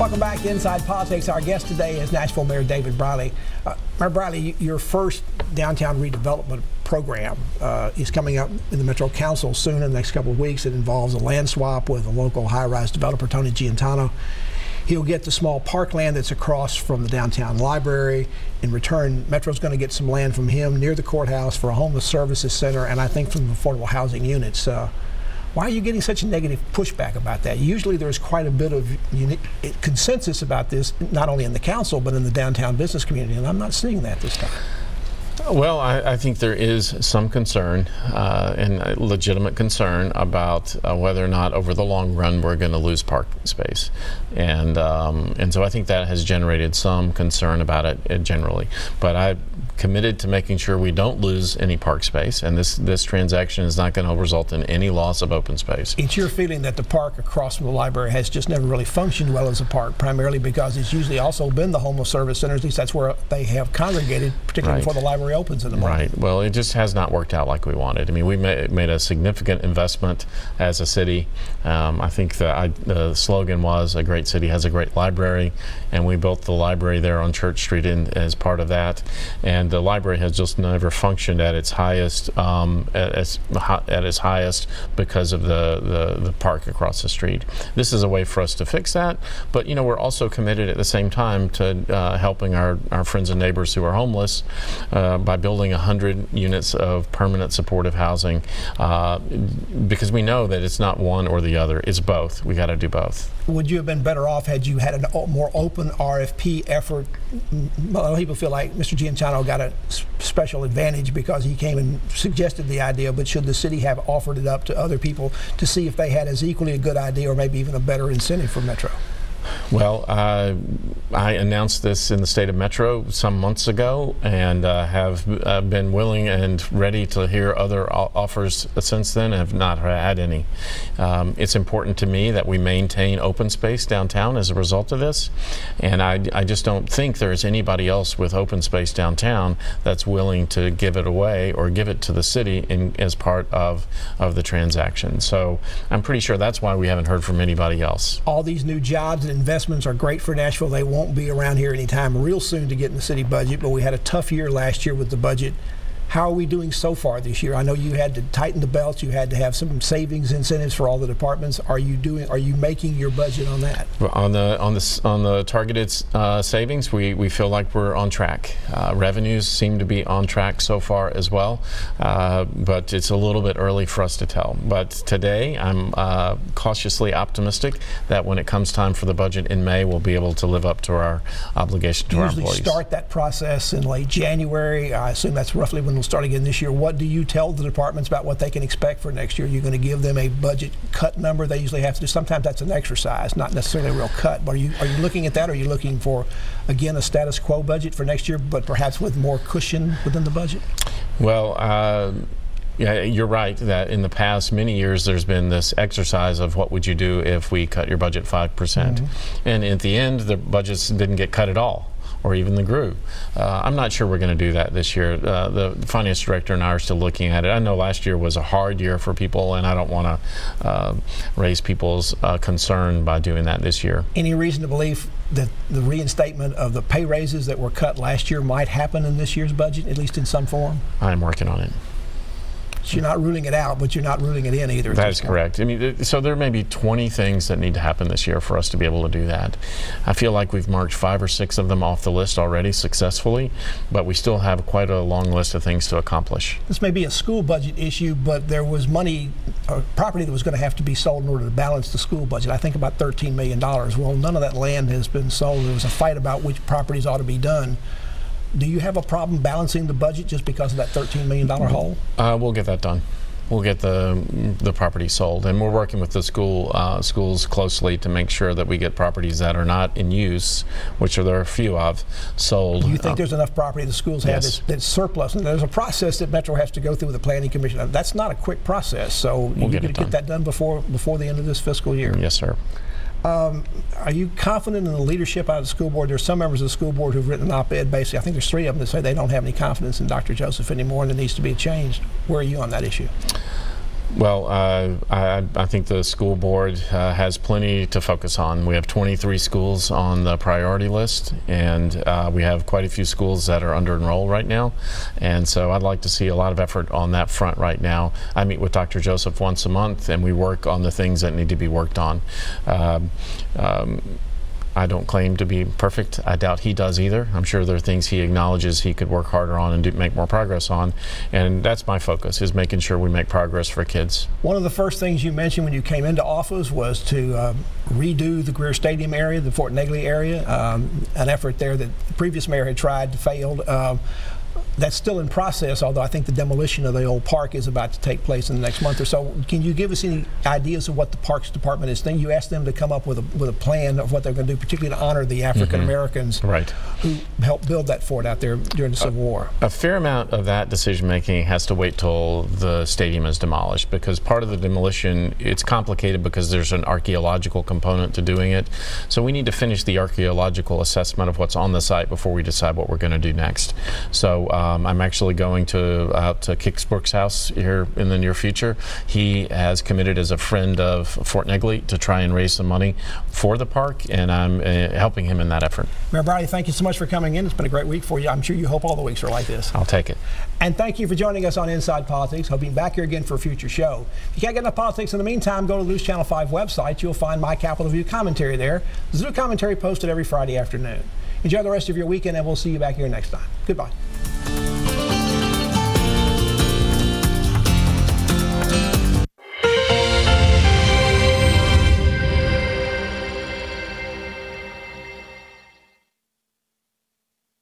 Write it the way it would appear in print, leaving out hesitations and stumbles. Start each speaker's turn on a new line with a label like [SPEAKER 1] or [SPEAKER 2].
[SPEAKER 1] Welcome back to Inside Politics. Our guest today is Nashville Mayor David Briley. Mayor Briley, your first downtown redevelopment program is coming up in the Metro Council soon in the next couple of weeks. It involves a land swap with a local high-rise developer, Tony Giantano. He'll get the small parkland that's across from the downtown library. In return, Metro's going to get some land from him near the courthouse for a homeless services center, and I think from affordable housing units. Why are you getting such a negative pushback about that? Usually there's quite a bit of consensus about this, not only in the council, but in the downtown business community, and I'm not seeing that this time.
[SPEAKER 2] Well, I think there is some concern, and a legitimate concern about whether or not over the long run we're going to lose park space. And so I think that has generated some concern about it generally. But I'm committed to making sure we don't lose any park space, and this transaction is not going to result in any loss of open space.
[SPEAKER 1] It's your feeling that the park across from the library has just never really functioned well as a park, primarily because it's usually also been the homeless service center. At least that's where they have congregated, particularly before the library opens in the morning.
[SPEAKER 2] Right. Well, it just has not worked out like we wanted. I mean, we made a significant investment as a city. I think the slogan was, "A great city has a great library," and we built the library there on Church Street as part of that. And the library has just never functioned at its highest, because of the park across the street. This is a way for us to fix that. But you know, we're also committed at the same time to helping our friends and neighbors who are homeless by building 100 units of permanent supportive housing, because we know that it's not one or the other, it's both. We got to do both.
[SPEAKER 1] Would you have been better off had you had a more open RFP effort? A lot of people feel like Mr. Giantano got a special advantage because he came and suggested the idea, but should the city have offered it up to other people to see if they had as equally a good idea or maybe even a better incentive for Metro?
[SPEAKER 2] Well, I announced this in the state of Metro some months ago, and have been willing and ready to hear other offers since then, and have not had any. It's important to me that we maintain open space downtown as a result of this, and I just don't think there's anybody else with open space downtown that's willing to give it away or give it to the city as part of the transaction. So I'm pretty sure that's why we haven't heard from anybody else.
[SPEAKER 1] All these new jobs and investments are great for Nashville. They won't be around here anytime real soon to get in the city budget, but we had a tough year last year with the budget. How are we doing so far this year? I know you had to tighten the belts. You had to have some savings incentives for all the departments. Are you making your budget on that?
[SPEAKER 2] On the targeted savings, we feel like we're on track. Revenues seem to be on track so far as well, but it's a little bit early for us to tell. But today, I'm cautiously optimistic that when it comes time for the budget in May, we'll be able to live up to our obligation to our employees.
[SPEAKER 1] You usually start that process in late January. I assume that's roughly when we'll start again this year. What do you tell the departments about what they can expect for next year? You're going to give them a budget cut number they usually have to do. Sometimes that's an exercise, not necessarily a real cut. But are you looking at that? Or are you looking for, again, a status quo budget for next year, but perhaps with more cushion within the budget?
[SPEAKER 2] Well, yeah, you're right that in the past many years there's been this exercise of what would you do if we cut your budget 5%. And at the end, the budgets didn't get cut at all, or even the grew. I'm not sure we're going to do that this year. The finance director and I are still looking at it. I know last year was a hard year for people, and I don't want to raise people's concern by doing that this year. Any
[SPEAKER 1] reason to believe that the reinstatement of the pay raises that were cut last year might happen in this year's budget, at least in some form?
[SPEAKER 2] I'm working on it.
[SPEAKER 1] So you're not ruling it out, but you're not ruling it in either.
[SPEAKER 2] That is correct. I mean, so there may be 20 things that need to happen this year for us to be able to do that. I feel like we've marked 5 or 6 of them off the list already successfully, but we still have quite a long list of things to accomplish.
[SPEAKER 1] This may be a school budget issue, but there was money, or property that was going to have to be sold in order to balance the school budget. I think about $13 million. Well, none of that land has been sold. There was a fight about which properties ought to be done. Do you have a problem balancing the budget just because of that $13 million hole?
[SPEAKER 2] We'll get that done. We'll get the property sold, and we're working with the schools closely to make sure that we get properties that are not in use, which there are a few of, sold.
[SPEAKER 1] Do you think there's enough property the schools have that's surplus? And there's a process that Metro has to go through with the Planning Commission. That's not a quick process, so you need to get that done before the end of this fiscal year.
[SPEAKER 2] Yes, sir.
[SPEAKER 1] Are you confident in the leadership out of the school board? There's some members of the school board who've written an op-ed basically. I think there's 3 of them that say they don't have any confidence in Dr. Joseph anymore and there needs to be a change. Where are you on that issue?
[SPEAKER 2] Well, I think the school board has plenty to focus on. We have 23 schools on the priority list, and we have quite a few schools that are under enrolled right now. And so I'd like to see a lot of effort on that front right now. I meet with Dr. Joseph once a month, and we work on the things that need to be worked on. I don't claim to be perfect. I doubt he does either. I'm sure there are things he acknowledges he could work harder on and make more progress on. And that's my focus, is making sure we make progress for kids.
[SPEAKER 1] One of the first things you mentioned when you came into office was to redo the Greer Stadium area, the Fort Negley area, an effort there that the previous mayor had tried, failed. That's still in process, although I think the demolition of the old park is about to take place in the next month or so. Can you give us any ideas of what the Parks Department is thinking? You asked them to come up with a plan of what they're going to do, particularly to honor the African Americans who helped build that fort out there during the Civil War.
[SPEAKER 2] A fair amount of that decision making has to wait till the stadium is demolished, because part of the demolition, it's complicated because there's an archaeological component to doing it. So we need to finish the archaeological assessment of what's on the site before we decide what we're going to do next. So I'm actually going out to Kix Brooks' house here in the near future. He has committed as a friend of Fort Negley to try and raise some money for the park, and I'm helping him in that effort.
[SPEAKER 1] Mayor Briley, thank you so much for coming in. It's been a great week for you. I'm sure you hope all the weeks are like this.
[SPEAKER 2] I'll take it.
[SPEAKER 1] And thank you for joining us on Inside Politics. Hope you'll be back here again for a future show. If you can't get enough politics in the meantime, go to the News Channel 5 website. You'll find my Capitol View commentary there. There's a new commentary posted every Friday afternoon. Enjoy the rest of your weekend, and we'll see you back here next time. Goodbye.